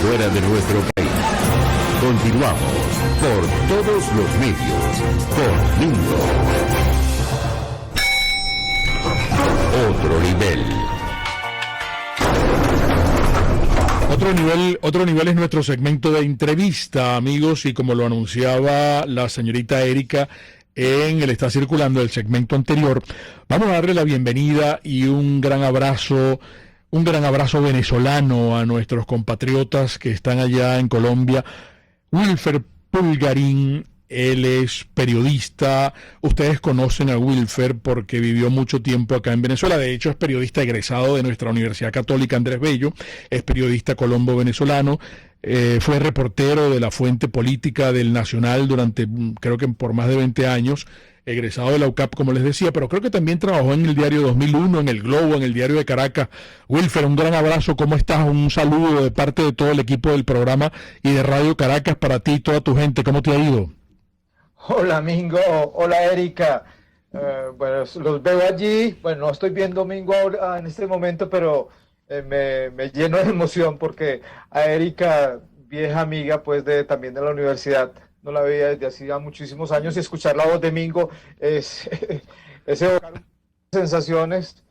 fuera de nuestro país. Continuamos por todos los medios con Mingo. Otro nivel. Otro nivel es nuestro segmento de entrevista, amigos, y como lo anunciaba la señorita Erika en el Está Circulando el segmento anterior, vamos a darle la bienvenida y un gran abrazo venezolano a nuestros compatriotas que están allá en Colombia. Wilfer Pulgarín, él es periodista. Ustedes conocen a Wilfer porque vivió mucho tiempo acá en Venezuela. De hecho, es periodista egresado de nuestra Universidad Católica Andrés Bello. Es periodista colombo-venezolano. Fue reportero de la Fuente Política del Nacional durante, creo que por más de 20 años. Egresado de la UCAP, como les decía, pero creo que también trabajó en el diario 2001, en El Globo, en el diario de Caracas. Wilfer, un gran abrazo, ¿cómo estás? Un saludo de parte de todo el equipo del programa y de Radio Caracas para ti y toda tu gente. ¿Cómo te ha ido? Hola, Mingo. Hola, Erika. Bueno, los veo allí. Bueno, no estoy viendo Mingo ahora en este momento, pero me lleno de emoción porque a Erika, vieja amiga, pues también de la universidad, no la veía desde hacía muchísimos años, y escuchar la voz de Mingo es evocar sensaciones,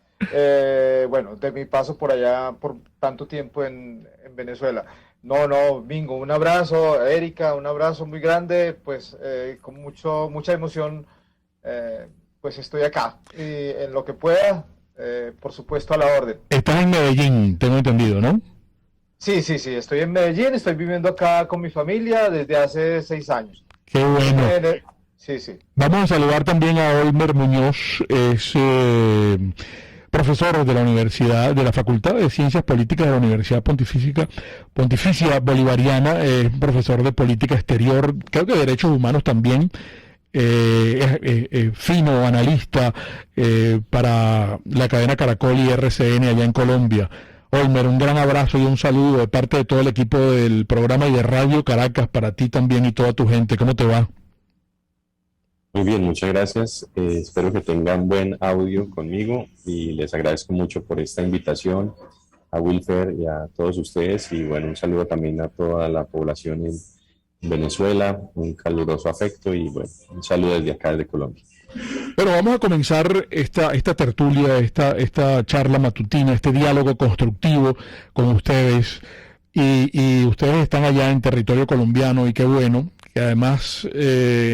bueno, de mi paso por allá por tanto tiempo en Venezuela. No, Mingo, un abrazo, Erika, un abrazo muy grande, pues con mucha emoción, pues estoy acá, y en lo que pueda, por supuesto, a la orden. Estás en Medellín, tengo entendido, ¿no? Sí, estoy en Medellín, estoy viviendo acá con mi familia desde hace 6 años. Qué bueno. Sí. Vamos a saludar también a Olmer Muñoz, es profesor de la Universidad, de la Facultad de Ciencias Políticas de la Universidad Pontificia Bolivariana, es profesor de Política Exterior, creo que de Derechos Humanos también, fino analista para la cadena Caracol y RCN allá en Colombia. Olmer, un gran abrazo y un saludo de parte de todo el equipo del programa y de Radio Caracas para ti también y toda tu gente. ¿Cómo te va? Muy bien, muchas gracias. Espero que tengan buen audio conmigo y les agradezco mucho por esta invitación a Wilfer y a todos ustedes. Y bueno, un saludo también a toda la población en Venezuela, un caluroso afecto y bueno, un saludo desde acá, desde Colombia. Bueno, vamos a comenzar esta tertulia, esta charla matutina, este diálogo constructivo con ustedes. Y ustedes están allá en territorio colombiano y qué bueno que además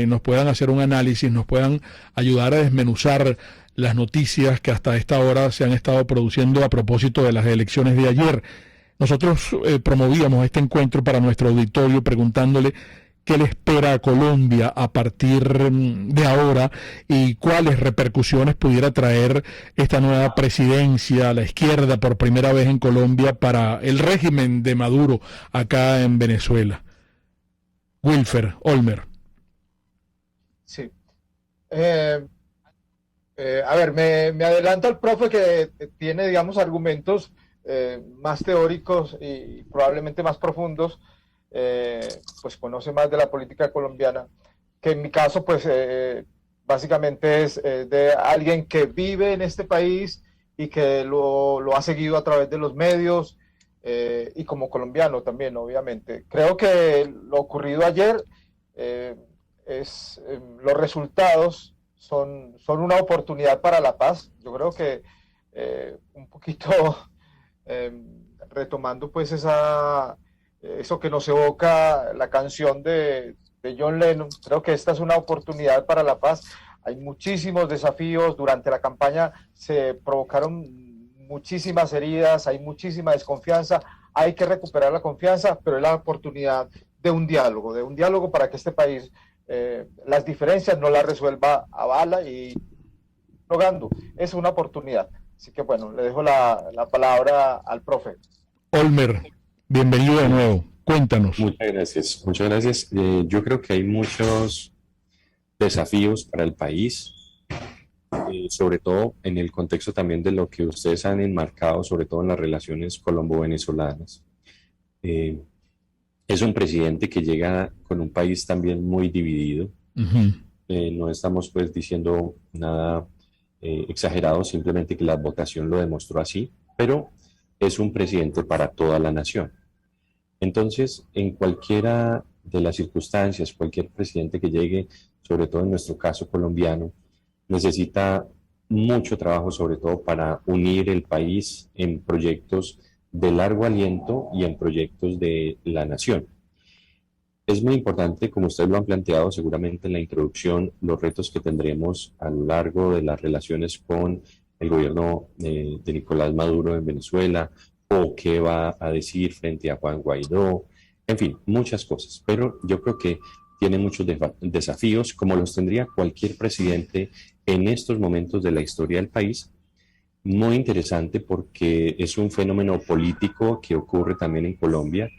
nos puedan hacer un análisis, nos puedan ayudar a desmenuzar las noticias que hasta esta hora se han estado produciendo a propósito de las elecciones de ayer. Nosotros promovíamos este encuentro para nuestro auditorio preguntándole qué le espera a Colombia a partir de ahora y cuáles repercusiones pudiera traer esta nueva presidencia a la izquierda por primera vez en Colombia para el régimen de Maduro acá en Venezuela. Wilfer, Olmer. Sí. A ver, me adelanta el profe que tiene, digamos, argumentos más teóricos y probablemente más profundos, pues conoce más de la política colombiana, que en mi caso, pues básicamente es de alguien que vive en este país y que lo ha seguido a través de los medios, y como colombiano también, obviamente. Creo que lo ocurrido ayer, los resultados son una oportunidad para la paz. Yo creo que un poquito retomando pues eso que nos evoca la canción de John Lennon, creo que esta es una oportunidad para la paz. Hay muchísimos desafíos, durante la campaña se provocaron muchísimas heridas, hay muchísima desconfianza, hay que recuperar la confianza, pero es la oportunidad de un diálogo para que este país las diferencias no las resuelva a bala y rogando. Es una oportunidad. Así que bueno, le dejo la palabra al profe. Olmer, bienvenido de nuevo. Cuéntanos. Muchas gracias. Yo creo que hay muchos desafíos para el país, sobre todo en el contexto también de lo que ustedes han enmarcado, sobre todo en las relaciones colombo-venezolanas. Es un presidente que llega con un país también muy dividido. Uh-huh. No estamos pues diciendo nada exagerado, simplemente que la votación lo demostró así, pero es un presidente para toda la nación. Entonces, en cualquiera de las circunstancias, cualquier presidente que llegue, sobre todo en nuestro caso colombiano, necesita mucho trabajo, sobre todo para unir el país en proyectos de largo aliento y en proyectos de la nación. Es muy importante, como ustedes lo han planteado seguramente en la introducción, los retos que tendremos a lo largo de las relaciones con el gobierno de Nicolás Maduro en Venezuela, o qué va a decir frente a Juan Guaidó, en fin, muchas cosas. Pero yo creo que tiene muchos desafíos, como los tendría cualquier presidente en estos momentos de la historia del país. Muy interesante porque es un fenómeno político que ocurre también en Colombia.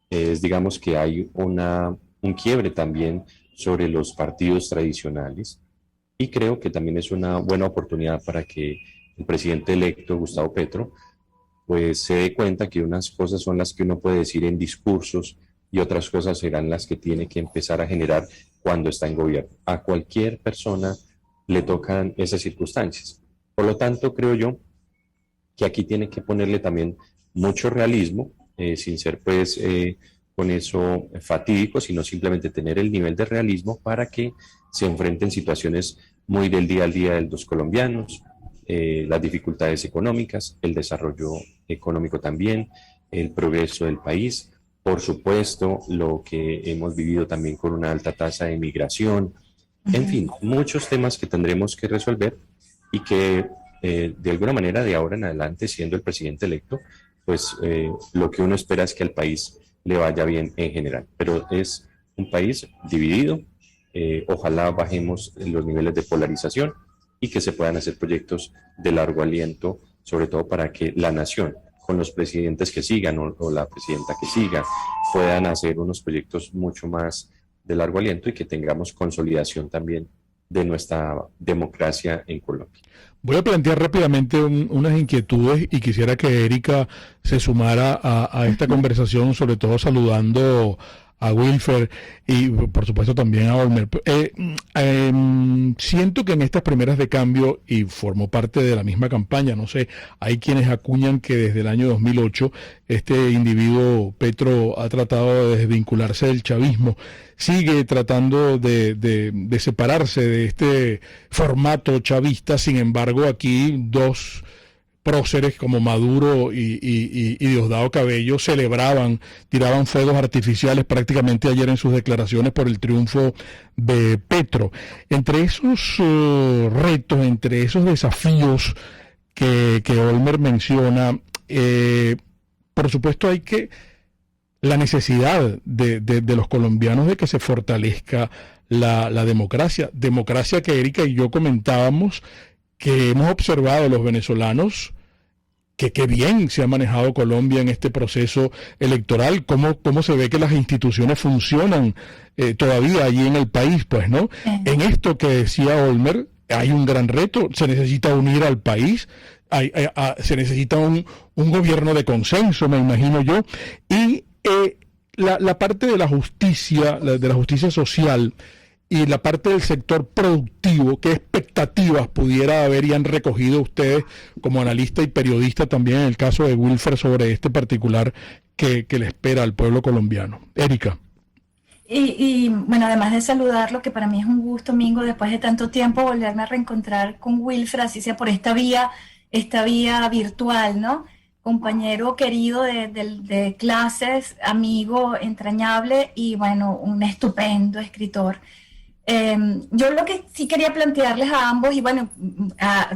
Es, digamos que hay un quiebre también sobre los partidos tradicionales, y creo que también es una buena oportunidad para que el presidente electo, Gustavo Petro, pues se dé cuenta que unas cosas son las que uno puede decir en discursos y otras cosas serán las que tiene que empezar a generar cuando está en gobierno. A cualquier persona le tocan esas circunstancias. Por lo tanto, creo yo que aquí tiene que ponerle también mucho realismo, sin ser pues con eso fatídico, sino simplemente tener el nivel de realismo para que se enfrenten situaciones muy del día al día de los colombianos, las dificultades económicas, el desarrollo económico también, el progreso del país, por supuesto, lo que hemos vivido también con una alta tasa de migración, en fin, muchos temas que tendremos que resolver y que de alguna manera de ahora en adelante, siendo el presidente electo, pues lo que uno espera es que al país le vaya bien en general. Pero es un país dividido, ojalá bajemos los niveles de polarización y que se puedan hacer proyectos de largo aliento, sobre todo para que la nación, con los presidentes que sigan o la presidenta que siga, puedan hacer unos proyectos mucho más de largo aliento y que tengamos consolidación también de nuestra democracia en Colombia. Voy a plantear rápidamente unas inquietudes y quisiera que Erika se sumara a esta conversación, sobre todo saludando a Wilfer y por supuesto también a Olmer. Siento que en estas primeras de cambio, y formo parte de la misma campaña, no sé, hay quienes acuñan que desde el año 2008 este individuo Petro ha tratado de desvincularse del chavismo, sigue tratando de separarse de este formato chavista. Sin embargo, aquí dos próceres como Maduro y Diosdado Cabello celebraban, tiraban fuegos artificiales prácticamente ayer en sus declaraciones por el triunfo de Petro. Entre esos retos, entre esos desafíos que Olmer menciona, por supuesto hay que la necesidad de los colombianos de que se fortalezca la democracia que Erika y yo comentábamos, que hemos observado los venezolanos, que qué bien se ha manejado Colombia en este proceso electoral, cómo se ve que las instituciones funcionan todavía allí en el país, pues, ¿no? En esto que decía Olmer, hay un gran reto, se necesita unir al país, se necesita un gobierno de consenso, me imagino yo, y la parte de la justicia social, y la parte del sector productivo, ¿qué expectativas pudiera haber y han recogido ustedes como analista y periodista también en el caso de Wilfer sobre este particular que le espera al pueblo colombiano? Erika. Y bueno, además de saludarlo, que para mí es un gusto, Mingo, después de tanto tiempo volverme a reencontrar con Wilfer, así sea por esta vía virtual, ¿no? Compañero querido de clases, amigo entrañable y bueno, un estupendo escritor. Yo lo que sí quería plantearles a ambos, y bueno,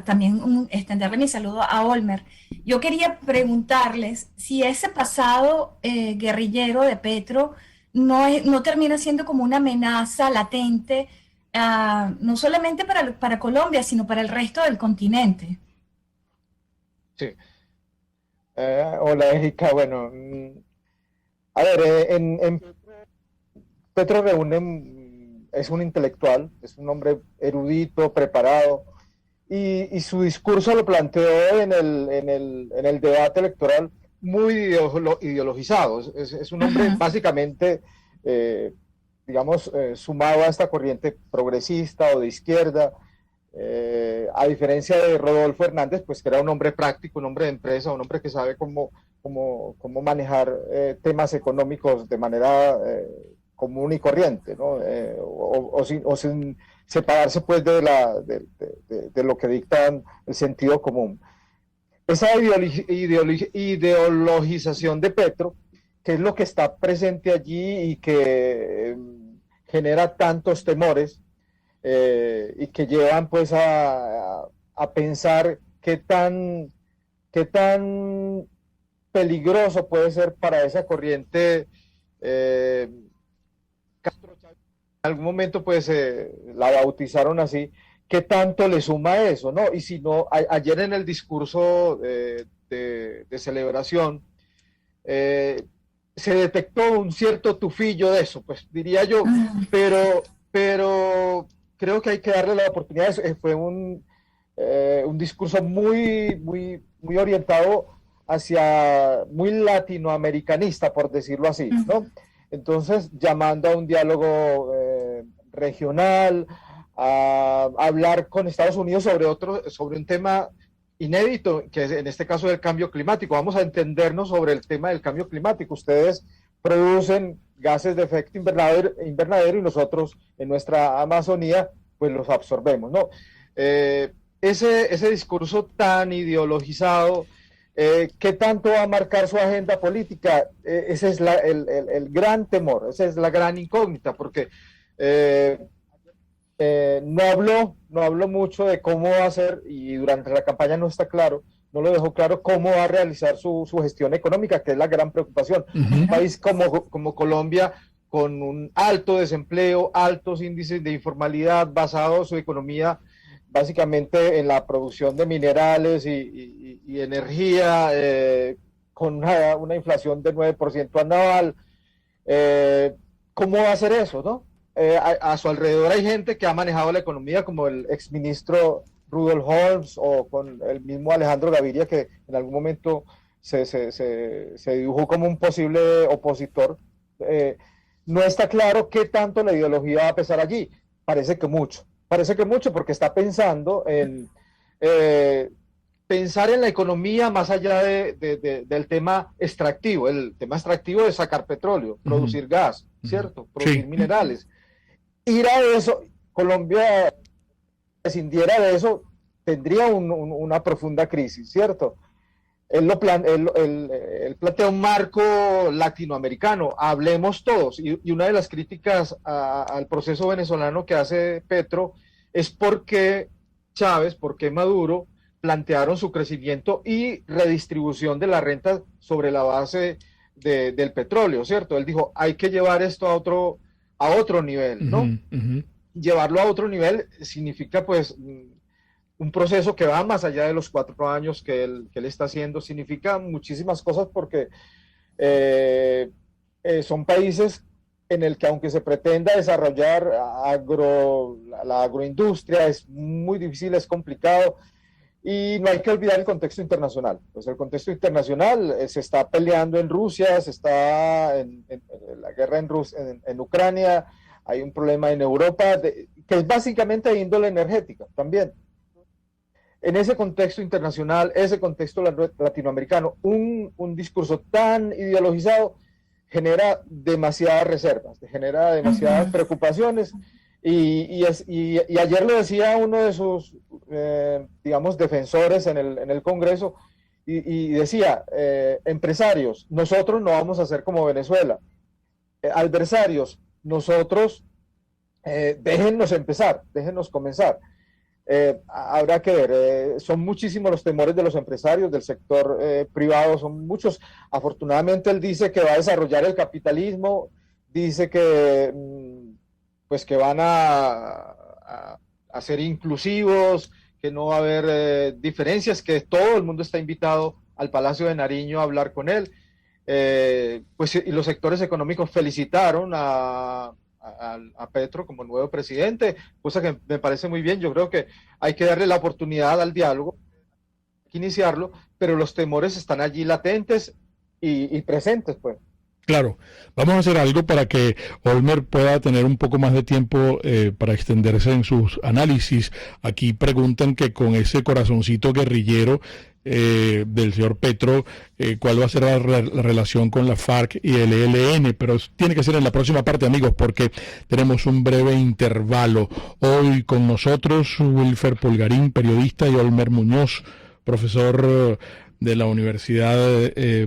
también extenderle mi saludo a Olmer, yo quería preguntarles si ese pasado guerrillero de Petro no termina siendo como una amenaza latente, no solamente para Colombia, sino para el resto del continente. Sí. Hola, Erika. Bueno, a ver, en Petro reúne, es un intelectual, es un hombre erudito, preparado, y su discurso lo planteó en el debate electoral muy ideologizado. Es un hombre básicamente, digamos, sumado a esta corriente progresista o de izquierda, a diferencia de Rodolfo Hernández, pues que era un hombre práctico, un hombre de empresa, un hombre que sabe cómo cómo manejar temas económicos de manera común y corriente, ¿no? Sin separarse pues de lo que dictan el sentido común. Esa ideologización de Petro, que es lo que está presente allí y que genera tantos temores y que llevan pues a pensar qué tan peligroso puede ser para esa corriente Castro Chávez. En algún momento pues la bautizaron así, qué tanto le suma eso, ¿no? Y si no, ayer en el discurso de celebración se detectó un cierto tufillo de eso, pues diría yo, pero creo que hay que darle la oportunidad. Fue un discurso muy orientado hacia, muy latinoamericanista, por decirlo así, ¿no? Entonces, llamando a un diálogo regional, a hablar con Estados Unidos sobre un tema inédito, que es en este caso del cambio climático. Vamos a entendernos sobre el tema del cambio climático. Ustedes producen gases de efecto invernadero y nosotros en nuestra Amazonía pues los absorbemos, ¿no? Ese discurso tan ideologizado, ¿qué tanto va a marcar su agenda política? Ese es el gran temor, esa es la gran incógnita, porque no habló mucho de cómo va a hacer, y durante la campaña no está claro, no lo dejó claro cómo va a realizar su gestión económica, que es la gran preocupación. Un país como Colombia, con un alto desempleo, altos índices de informalidad, basado su economía básicamente en la producción de minerales y energía, con una inflación del 9% anual. ¿Cómo va a hacer eso, no? A su alrededor hay gente que ha manejado la economía, como el exministro Rudolf Holmes o con el mismo Alejandro Gaviria, que en algún momento se dibujó como un posible opositor. No está claro qué tanto la ideología va a pesar allí. Parece que mucho porque está pensando en pensar en la economía más allá del tema extractivo. El tema extractivo es sacar petróleo, producir gas, ¿cierto? Producir minerales. Ir a eso, Colombia, prescindiera de eso, tendría una profunda crisis, ¿cierto? Él plantea un marco latinoamericano, hablemos todos, y una de las críticas al proceso venezolano que hace Petro es por qué Chávez, por qué Maduro plantearon su crecimiento y redistribución de la renta sobre la base del petróleo, ¿cierto? Él dijo, hay que llevar esto a otro nivel, ¿no? Llevarlo a otro nivel significa pues un proceso que va más allá de los 4 años que él está haciendo, significa muchísimas cosas porque son países en el que aunque se pretenda desarrollar la agroindustria, es muy difícil, es complicado, y no hay que olvidar el contexto internacional. Pues el contexto internacional se está peleando en Rusia, se está en la guerra en Ucrania, hay un problema en Europa, que es básicamente de índole energética también. En ese contexto internacional, ese contexto latinoamericano, un discurso tan ideologizado genera demasiadas reservas, genera demasiadas preocupaciones, y ayer lo decía uno de sus, digamos, defensores en el Congreso, y decía, empresarios, nosotros no vamos a ser como Venezuela, adversarios, nosotros, déjennos empezar, déjennos comenzar. Habrá que ver, son muchísimos los temores de los empresarios, del sector privado, son muchos. Afortunadamente él dice que va a desarrollar el capitalismo, dice que pues que van a ser inclusivos, que no va a haber diferencias, que todo el mundo está invitado al Palacio de Nariño a hablar con él. Pues y los sectores económicos felicitaron a Petro como nuevo presidente, cosa que me parece muy bien. Yo creo que hay que darle la oportunidad al diálogo, hay que iniciarlo, pero los temores están allí latentes y presentes, pues. Claro, vamos a hacer algo para que Olmer pueda tener un poco más de tiempo para extenderse en sus análisis. Aquí preguntan que con ese corazoncito guerrillero del señor Petro, cuál va a ser la relación con la FARC y el ELN, pero tiene que ser en la próxima parte, amigos, porque tenemos un breve intervalo. Hoy con nosotros Wilfer Polgarín, periodista, y Olmer Muñoz, profesor de la Universidad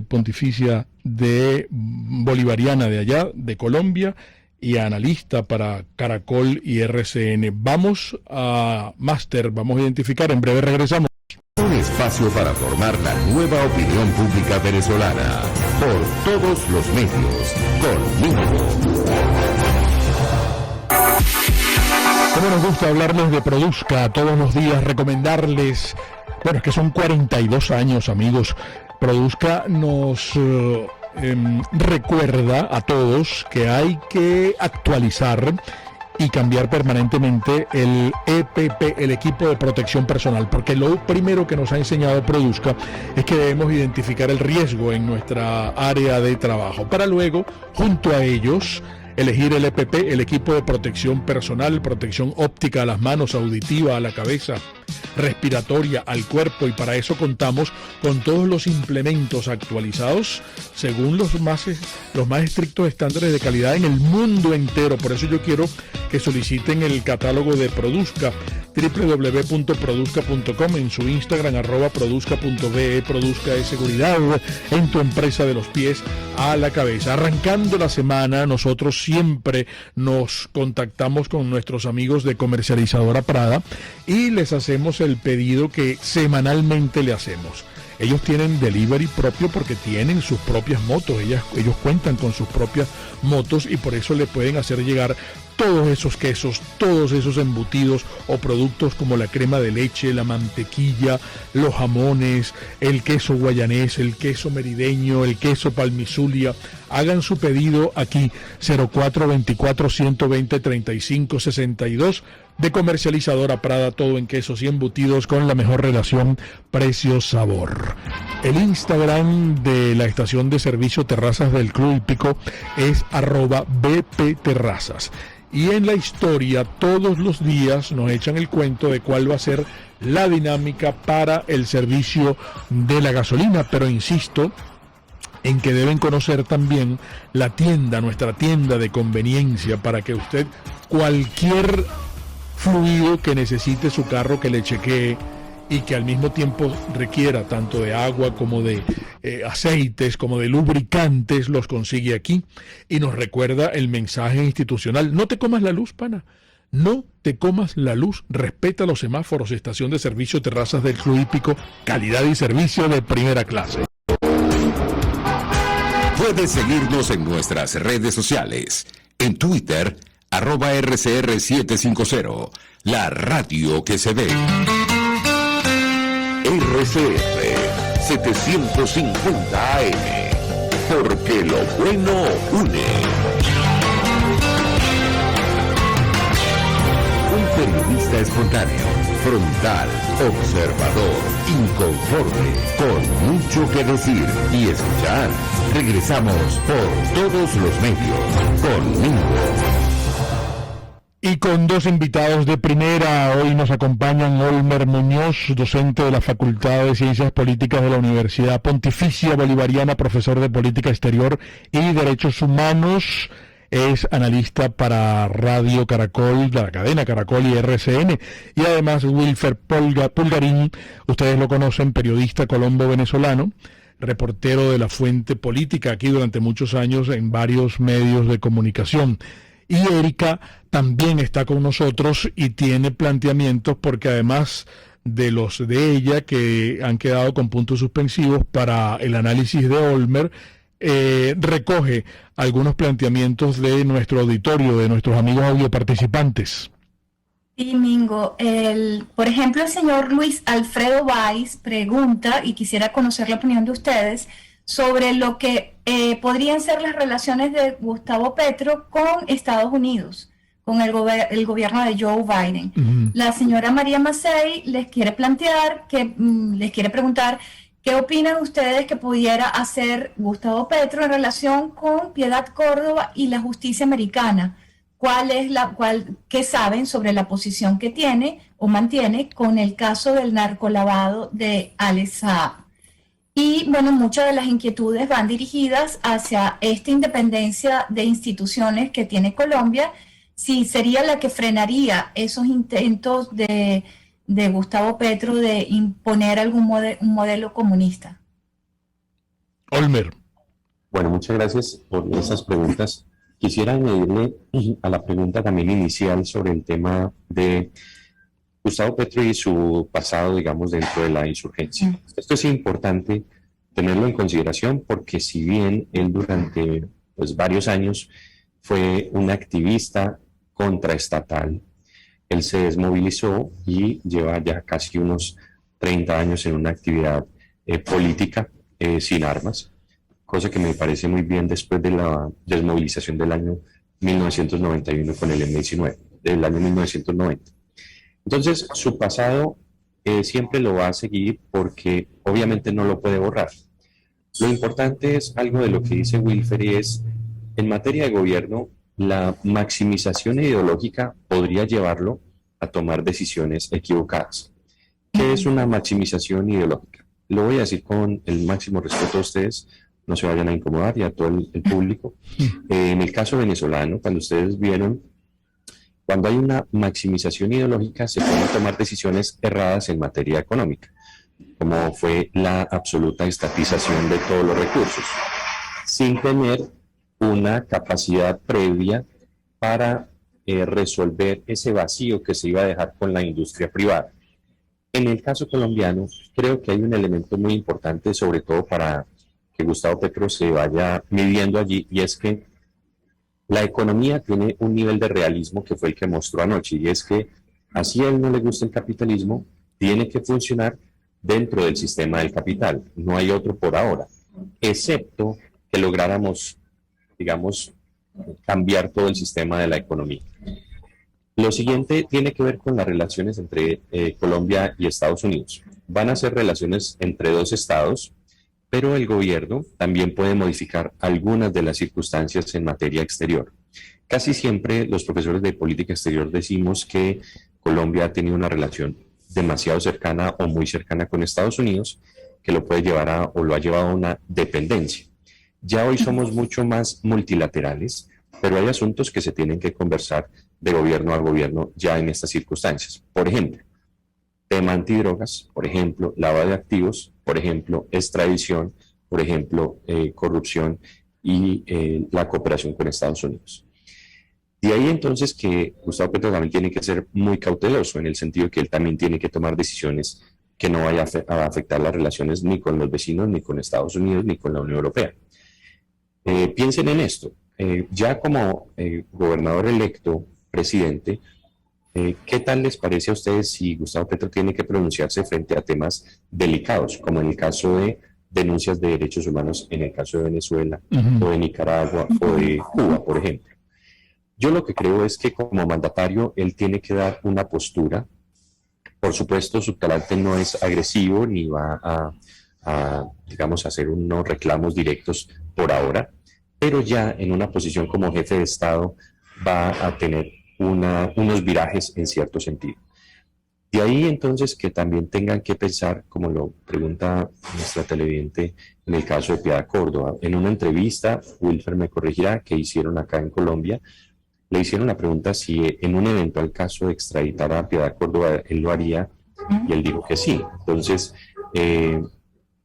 Pontificia de Bolivariana de allá, de Colombia, y analista para Caracol y RCN. Vamos a Máster, vamos a identificar, en breve regresamos. Un espacio para formar la nueva opinión pública venezolana por todos los medios, conmigo. Cómo nos gusta hablarles de Produzca todos los días, recomendarles, bueno, es que son 42 años, amigos. Produzca nos recuerda a todos que hay que actualizar y cambiar permanentemente el EPP, el equipo de protección personal, porque lo primero que nos ha enseñado Produzca es que debemos identificar el riesgo en nuestra área de trabajo, para luego, junto a ellos, elegir el EPP, el equipo de protección personal, protección óptica a las manos, auditiva a la cabeza, respiratoria al cuerpo, y para eso contamos con todos los implementos actualizados según los más estrictos estándares de calidad en el mundo entero. Por eso yo quiero que soliciten el catálogo de Produzca, www.produzca.com, en su Instagram, @produzca.be. Produzca es seguridad en tu empresa de los pies a la cabeza. Arrancando la semana, nosotros siempre nos contactamos con nuestros amigos de Comercializadora Prada y les hacemos el pedido que semanalmente le hacemos. Ellos tienen delivery propio porque tienen sus propias motos, ellos cuentan con sus propias motos, y por eso le pueden hacer llegar todos esos quesos, todos esos embutidos o productos como la crema de leche, la mantequilla, los jamones, el queso guayanés, el queso merideño, el queso palmizulia. Hagan su pedido aquí, 0424-120-3562, de Comercializadora Prada, todo en quesos y embutidos con la mejor relación precio-sabor. El Instagram de la estación de servicio Terrazas del Club Hípico es @bpterrazas. Y en la historia, todos los días nos echan el cuento de cuál va a ser la dinámica para el servicio de la gasolina, pero insisto en que deben conocer también la tienda, nuestra tienda de conveniencia, para que usted cualquier fluido que necesite su carro, que le chequee, y que al mismo tiempo requiera tanto de agua como de aceites, como de lubricantes, los consigue aquí. Y nos recuerda el mensaje institucional: no te comas la luz, pana, no te comas la luz, respeta los semáforos. Estación de servicio Terrazas del Club Hípico, calidad y servicio de primera clase. Puedes seguirnos en nuestras redes sociales. En Twitter, @RCR750, la radio que se ve. RCR 750 AM, porque lo bueno une. Un periodista espontáneo, frontal, observador, inconforme, con mucho que decir y escuchar. Regresamos por todos los medios, conmigo. Y con dos invitados de primera. Hoy nos acompañan Olmer Muñoz, docente de la Facultad de Ciencias Políticas de la Universidad Pontificia Bolivariana, profesor de Política Exterior y Derechos Humanos. Es analista para Radio Caracol, la cadena Caracol y RCN. Y además Wilfer Polgarín, ustedes lo conocen, periodista colombo-venezolano, reportero de La Fuente Política, aquí durante muchos años en varios medios de comunicación. Y Erika también está con nosotros y tiene planteamientos, porque además de los de ella que han quedado con puntos suspensivos para el análisis de Olmer, recoge algunos planteamientos de nuestro auditorio, de nuestros amigos audioparticipantes. Sí, Mingo. Por ejemplo, el señor Luis Alfredo Valls pregunta, y quisiera conocer la opinión de ustedes, sobre lo que podrían ser las relaciones de Gustavo Petro con Estados Unidos, con el gobierno de Joe Biden. Uh-huh. La señora María Macei les quiere preguntar qué opinan ustedes que pudiera hacer Gustavo Petro en relación con Piedad Córdoba y la justicia americana. qué saben sobre la posición que tiene o mantiene con el caso del narcolavado de Alex Saab. Y bueno, muchas de las inquietudes van dirigidas hacia esta independencia de instituciones que tiene Colombia, si sería la que frenaría esos intentos de Gustavo Petro de imponer un modelo comunista. Olmer. Bueno, muchas gracias por esas preguntas. Quisiera añadirle a la pregunta también inicial sobre el tema de Gustavo Petro y su pasado, digamos, dentro de la insurgencia. Esto es importante tenerlo en consideración porque si bien él durante varios años fue un activista contraestatal, él se desmovilizó y lleva ya casi unos 30 años en una actividad política sin armas, cosa que me parece muy bien después de la desmovilización del año 1991 con el M-19, del año 1990. Entonces, su pasado siempre lo va a seguir porque obviamente no lo puede borrar. Lo importante es algo de lo que dice Wilfer y es, en materia de gobierno, la maximización ideológica podría llevarlo a tomar decisiones equivocadas. ¿Qué es una maximización ideológica? Lo voy a decir con el máximo respeto a ustedes, no se vayan a incomodar y a todo el público. En el caso venezolano, cuando ustedes vieron, cuando hay una maximización ideológica, se pueden tomar decisiones erradas en materia económica, como fue la absoluta estatización de todos los recursos, sin tener una capacidad previa para resolver ese vacío que se iba a dejar con la industria privada. En el caso colombiano, creo que hay un elemento muy importante, sobre todo para que Gustavo Petro se vaya midiendo allí, y es que la economía tiene un nivel de realismo que fue el que mostró anoche, y es que así a él no le gusta el capitalismo, tiene que funcionar dentro del sistema del capital, no hay otro por ahora, excepto que lográramos, digamos, cambiar todo el sistema de la economía. Lo siguiente tiene que ver con las relaciones entre Colombia y Estados Unidos. Van a ser relaciones entre dos estados, pero el gobierno también puede modificar algunas de las circunstancias en materia exterior. Casi siempre los profesores de política exterior decimos que Colombia ha tenido una relación demasiado cercana o muy cercana con Estados Unidos, que lo puede llevar o lo ha llevado a una dependencia. Ya hoy somos mucho más multilaterales, pero hay asuntos que se tienen que conversar de gobierno a gobierno ya en estas circunstancias. Por ejemplo, tema antidrogas, por ejemplo, lavado de activos, por ejemplo, extradición, por ejemplo, corrupción y la cooperación con Estados Unidos. De ahí entonces que Gustavo Petro también tiene que ser muy cauteloso en el sentido que él también tiene que tomar decisiones que no vayan a afectar las relaciones ni con los vecinos, ni con Estados Unidos, ni con la Unión Europea. Piensen en esto. Ya como gobernador electo, presidente, ¿qué tal les parece a ustedes si Gustavo Petro tiene que pronunciarse frente a temas delicados, como en el caso de denuncias de derechos humanos en el caso de Venezuela, o de Nicaragua, o de Cuba, por ejemplo? Yo lo que creo es que como mandatario él tiene que dar una postura. Por supuesto, su carácter no es agresivo ni va a digamos, hacer unos reclamos directos por ahora, pero ya en una posición como jefe de Estado va a tener unos virajes en cierto sentido. De ahí entonces que también tengan que pensar, como lo pregunta nuestra televidente en el caso de Piedad Córdoba. En una entrevista, Wilfer me corregirá, que hicieron acá en Colombia, le hicieron la pregunta si en un eventual caso de extraditar a Piedad Córdoba él lo haría, y él dijo que sí. Entonces,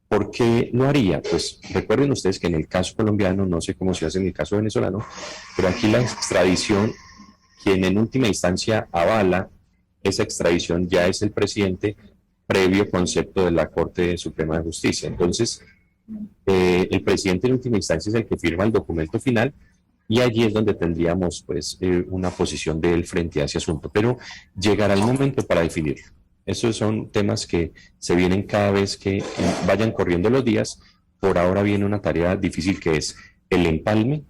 ¿por qué lo haría? Pues recuerden ustedes que en el caso colombiano, no sé cómo se hace en el caso venezolano, pero aquí la extradición, quien en última instancia avala esa extradición ya es el presidente, previo concepto de la Corte Suprema de Justicia. Entonces, el presidente en última instancia es el que firma el documento final, y allí es donde tendríamos pues una posición de él frente a ese asunto, pero llegará el momento para definirlo. Esos son temas que se vienen cada vez que vayan corriendo los días. Por ahora viene una tarea difícil que es el empalme,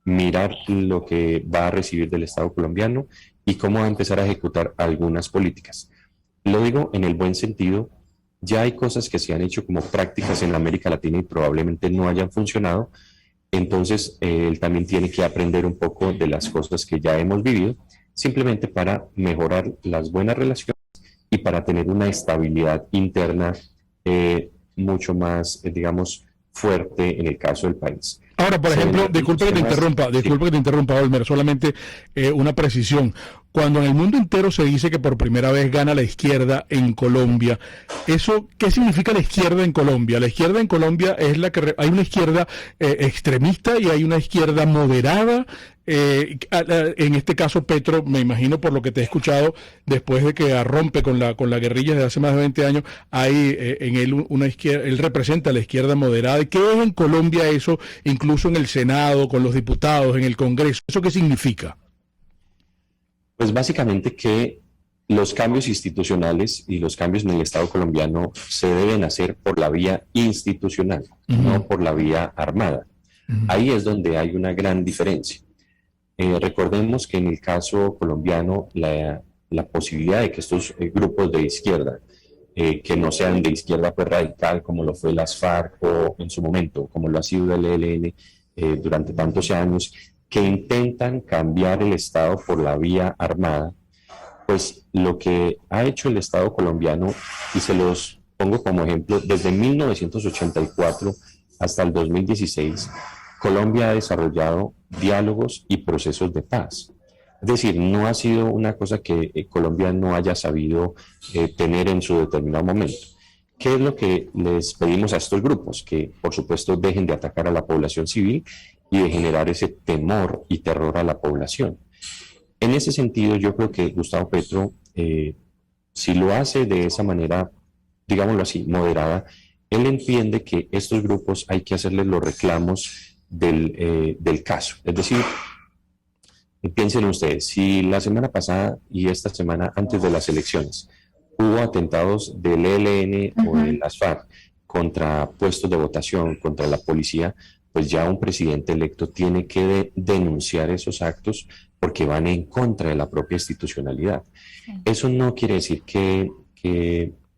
mirar lo que va a recibir del Estado colombiano y cómo va a empezar a ejecutar algunas políticas. Lo digo en el buen sentido, ya hay cosas que se han hecho como prácticas en la América Latina y probablemente no hayan funcionado, Entonces, él también tiene que aprender un poco de las cosas que ya hemos vivido, simplemente para mejorar las buenas relaciones y para tener una estabilidad interna mucho más, digamos, fuerte en el caso del país. Ahora, por ejemplo, disculpe que te interrumpa, Olmer, solamente una precisión. Cuando en el mundo entero se dice que por primera vez gana la izquierda en Colombia, ¿eso qué significa la izquierda en Colombia? La izquierda en Colombia es la que hay una izquierda extremista y hay una izquierda moderada. En este caso, Petro, me imagino por lo que te he escuchado, después de que rompe con la guerrilla de hace más de 20 años, hay en él una izquierda, él representa la izquierda moderada. ¿Y qué es en Colombia eso, incluso en el Senado, con los diputados, en el Congreso? ¿Eso qué significa? Pues básicamente que los cambios institucionales y los cambios en el Estado colombiano se deben hacer por la vía institucional, no por la vía armada. Ahí es donde hay una gran diferencia. Recordemos que en el caso colombiano la posibilidad de que estos grupos de izquierda, que no sean de izquierda pues radical como lo fue las FARC o en su momento, como lo ha sido el ELN durante tantos años, que intentan cambiar el Estado por la vía armada, pues lo que ha hecho el Estado colombiano, y se los pongo como ejemplo, desde 1984 hasta el 2016, Colombia ha desarrollado diálogos y procesos de paz. Es decir, no ha sido una cosa que Colombia no haya sabido tener en su determinado momento. ¿Qué es lo que les pedimos a estos grupos? Que, por supuesto, dejen de atacar a la población civil y de generar ese temor y terror a la población. En ese sentido, yo creo que Gustavo Petro, si lo hace de esa manera, digámoslo así, moderada, él entiende que estos grupos hay que hacerles los reclamos del caso. Es decir, piensen ustedes, si la semana pasada y esta semana antes de las elecciones hubo atentados del ELN o de las FARC contra puestos de votación, contra la policía, pues ya un presidente electo tiene que denunciar esos actos porque van en contra de la propia institucionalidad. Eso no quiere decir que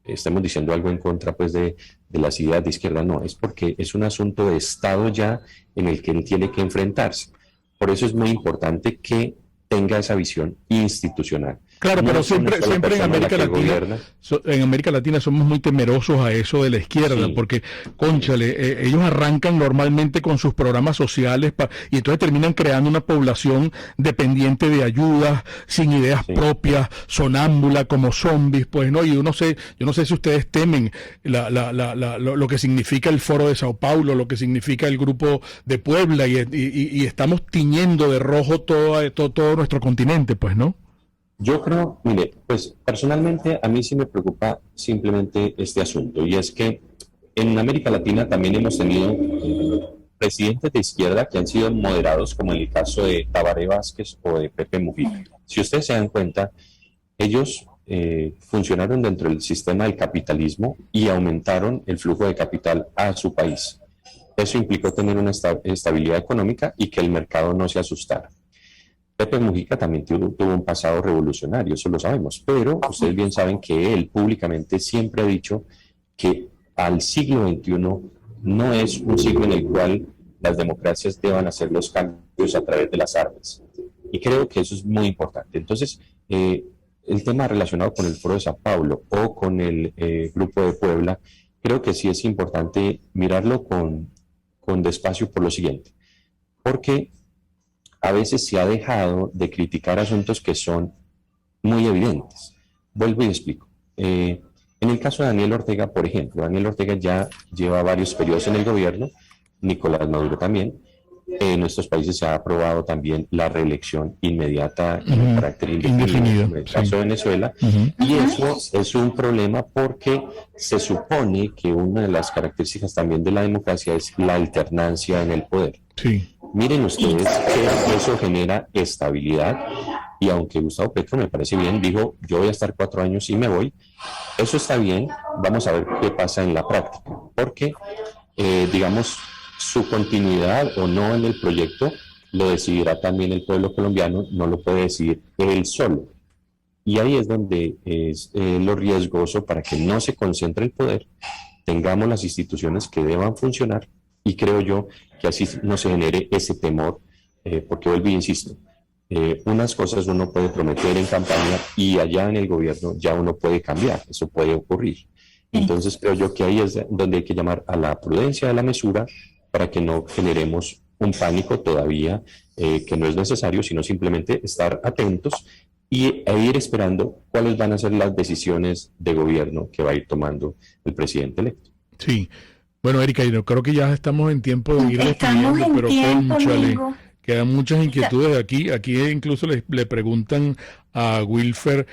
estemos diciendo algo en contra pues de las ideas de izquierda, no, es porque es un asunto de Estado ya en el que él tiene que enfrentarse. Por eso es muy importante que tenga esa visión institucional. Claro, no, pero siempre en América Latina somos muy temerosos a eso de la izquierda, porque, cónchale, ellos arrancan normalmente con sus programas sociales y entonces terminan creando una población dependiente de ayudas, sin ideas propias, sonámbula, como zombies, pues, ¿no? Y yo no sé si ustedes temen lo que significa el Foro de Sao Paulo, lo que significa el Grupo de Puebla, y estamos tiñendo de rojo todo nuestro continente, pues, ¿no? Yo creo, mire, pues personalmente a mí sí me preocupa simplemente este asunto, y es que en América Latina también hemos tenido presidentes de izquierda que han sido moderados, como en el caso de Tabaré Vázquez o de Pepe Mujica. Si ustedes se dan cuenta, ellos funcionaron dentro del sistema del capitalismo y aumentaron el flujo de capital a su país. Eso implicó tener una estabilidad económica y que el mercado no se asustara. Pepe Mujica también tuvo un pasado revolucionario, eso lo sabemos, pero ustedes bien saben que él públicamente siempre ha dicho que al siglo XXI no es un siglo en el cual las democracias deban hacer los cambios a través de las armas. Y creo que eso es muy importante. Entonces, el tema relacionado con el Foro de Sao Paulo o con el Grupo de Puebla, creo que sí es importante mirarlo con despacio por lo siguiente. Porque a veces se ha dejado de criticar asuntos que son muy evidentes. Vuelvo y explico. En el caso de Daniel Ortega, por ejemplo, Daniel Ortega ya lleva varios periodos en el gobierno, Nicolás Maduro también. En nuestros países se ha aprobado también la reelección inmediata en carácter indefinido, en el caso de Venezuela, y eso es un problema porque se supone que una de las características también de la democracia es la alternancia en el poder. Sí. Miren ustedes que eso genera estabilidad, y aunque Gustavo Petro me parece bien, dijo yo voy a estar 4 años y me voy, eso está bien, vamos a ver qué pasa en la práctica, porque digamos su continuidad o no en el proyecto lo decidirá también el pueblo colombiano, no lo puede decidir él solo, y ahí es donde es lo riesgoso para que no se concentre el poder, tengamos las instituciones que deban funcionar Y creo yo que así no se genere ese temor, porque vuelvo y insisto, unas cosas uno puede prometer en campaña y allá en el gobierno ya uno puede cambiar, eso puede ocurrir. Entonces creo yo que ahí es donde hay que llamar a la prudencia, a la mesura, para que no generemos un pánico todavía que no es necesario, sino simplemente estar atentos e ir esperando cuáles van a ser las decisiones de gobierno que va a ir tomando el presidente electo. Sí. Bueno, Erika, yo creo que ya estamos en tiempo de ir despidiendo, pero cónchale, quedan muchas inquietudes aquí. Aquí incluso le preguntan a Wilfer,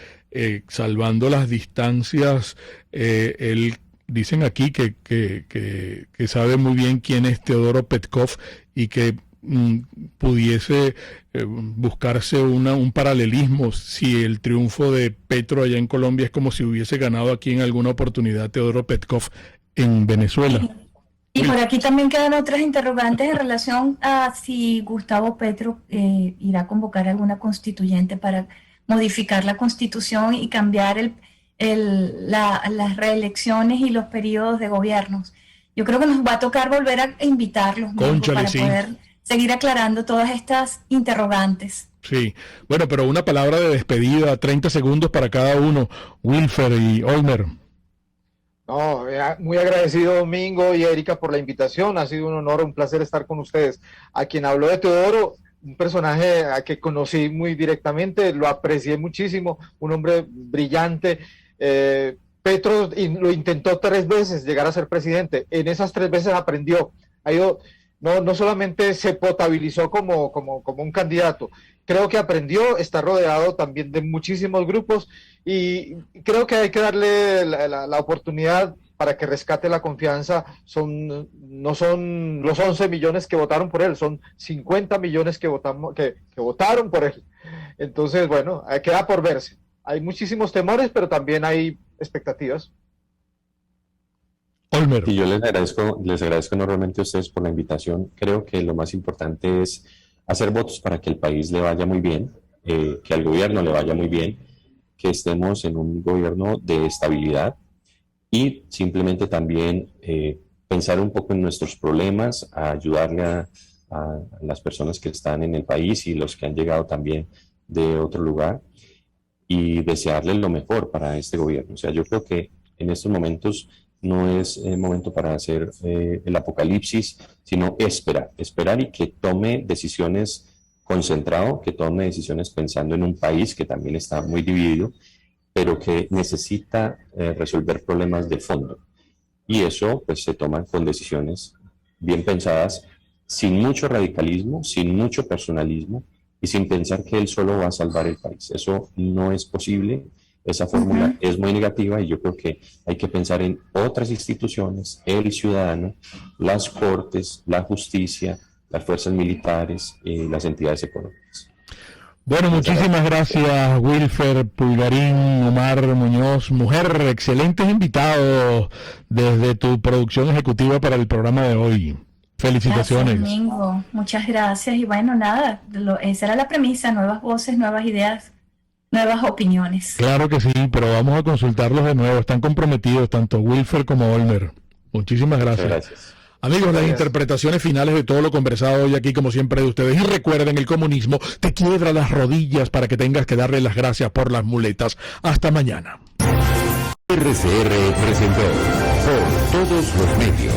salvando las distancias, él dicen aquí que sabe muy bien quién es Teodoro Petkov y que pudiese buscarse un paralelismo si el triunfo de Petro allá en Colombia es como si hubiese ganado aquí en alguna oportunidad Teodoro Petkov en Venezuela. Y por aquí también quedan otras interrogantes en relación a si Gustavo Petro irá a convocar alguna constituyente para modificar la constitución y cambiar las reelecciones y los periodos de gobiernos. Yo creo que nos va a tocar volver a invitarlos para poder seguir aclarando todas estas interrogantes. Sí, bueno, pero una palabra de despedida, 30 segundos para cada uno, Wilfer y Olmer. No, muy agradecido Domingo y Erika por la invitación, ha sido un honor, un placer estar con ustedes. A quien habló de Teodoro, un personaje a que conocí muy directamente, lo aprecié muchísimo, un hombre brillante. Petro lo intentó 3 veces llegar a ser presidente, en esas 3 veces aprendió, no solamente se potabilizó como un candidato, creo que aprendió, está rodeado también de muchísimos grupos y creo que hay que darle la oportunidad para que rescate la confianza. No son los 11 millones que votaron por él, son 50 millones que votaron por él. Entonces, bueno, queda por verse. Hay muchísimos temores, pero también hay expectativas. Olmer. Y yo les agradezco enormemente a ustedes por la invitación. Creo que lo más importante es hacer votos para que el país le vaya muy bien, que al gobierno le vaya muy bien, que estemos en un gobierno de estabilidad y simplemente también pensar un poco en nuestros problemas, a ayudarle a las personas que están en el país y los que han llegado también de otro lugar y desearles lo mejor para este gobierno. O sea, yo creo que en estos momentos no es el momento para hacer el apocalipsis, sino esperar y que tome decisiones concentrado, que tome decisiones pensando en un país que también está muy dividido, pero que necesita resolver problemas de fondo. Y eso pues se toma con decisiones bien pensadas, sin mucho radicalismo, sin mucho personalismo y sin pensar que él solo va a salvar el país. Eso no es posible. Esa fórmula es muy negativa y yo creo que hay que pensar en otras instituciones, el ciudadano, las cortes, la justicia, las fuerzas militares y las entidades económicas. Bueno, muchísimas gracias, Wilfer Pulgarín, Omar Muñoz, mujer, excelentes invitados desde tu producción ejecutiva para el programa de hoy. Felicitaciones. Gracias, Domingo. Muchas gracias y bueno, nada, esa era la premisa, nuevas voces, nuevas ideas, nuevas opiniones. Claro que sí, pero vamos a consultarlos de nuevo. Están comprometidos tanto Wilfer como Olmer. Muchísimas gracias. Gracias. Amigos, las interpretaciones finales de todo lo conversado hoy aquí, como siempre, de ustedes. Y recuerden, el comunismo te quiebra las rodillas para que tengas que darle las gracias por las muletas. Hasta mañana. RCR presentó Por Todos los Medios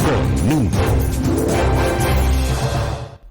con Mingo.